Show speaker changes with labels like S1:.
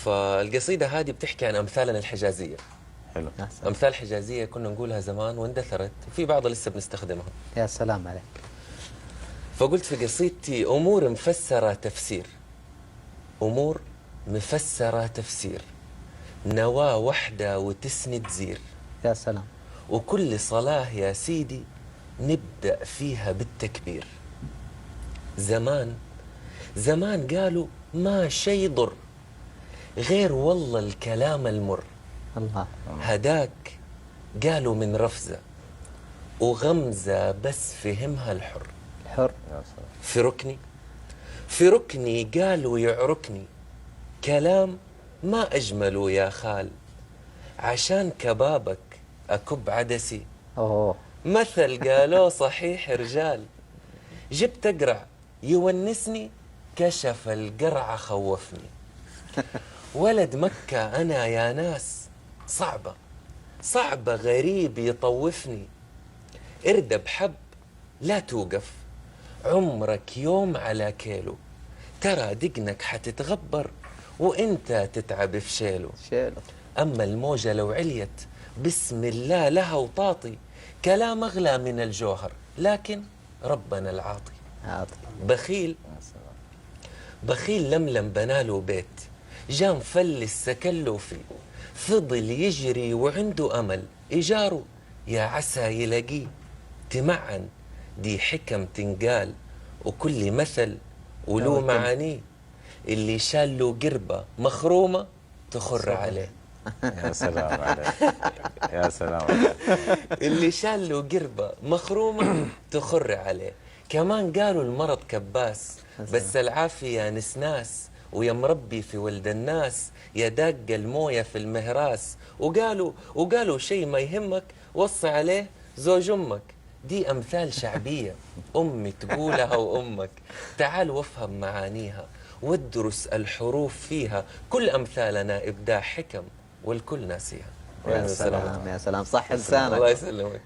S1: فالقصيدة هذه بتحكي عن أمثالنا الحجازية.
S2: حلو.
S1: أمثال حجازية كنا نقولها زمان واندثرت، وفي بعضها لسه بنستخدمها.
S3: يا سلام عليك.
S1: فقلت في قصيدتي: أمور مفسرة تفسير، أمور مفسرة تفسير، نواة وحدة وتسند زير.
S3: يا سلام.
S1: وكل صلاة يا سيدي نبدأ فيها بالتكبير. زمان قالوا ما شي ضر غير والله الكلام المر.
S3: الله.
S1: هداك قالوا من رفزة وغمزة بس فهمها الحر.
S3: الحر.
S1: في ركني قالوا يعركني كلام ما أجمله يا خال. عشان كبابك أكب عدسي.
S3: أوه.
S1: مثل قالوا صحيح رجال. جبت أقرع يونسني كشف القرعة خوفني. ولد مكة أنا يا ناس صعبة غريب يطوفني. اردب حب لا توقف عمرك يوم على كيلو. ترى دقنك حتتغبر وانت تتعب في شيله. أما الموجة لو عليت بسم الله لها وطاطي. كلام أغلى من الجوهر لكن ربنا العاطي. بخيل لملم بناله بيت جاء مفلس سكله فيه. فضل يجري وعنده أمل إيجاره يا عسى يلاقيه. تمعن دي حكم تنقال وكل مثل وله معانيه. اللي شال له قربة مخرومة تخر عليه.
S2: يا سلام عليك، يا سلام عليك.
S1: اللي شال له قربة مخرومة تخر عليه. كمان قالوا المرض كباس بس العافية يا نسناس. ويا مربي في ولد الناس يا داق الموية في المهراس. وقالوا شيء ما يهمك وصي عليه زوج أمك. دي أمثال شعبية أمي تقولها وأمك. تعال وافهم معانيها وادرس الحروف فيها. كل أمثالنا إبداع حكم والكل ناسيها.
S3: يا سلام يا سلام، صح لسانك.
S1: الله يسلمك.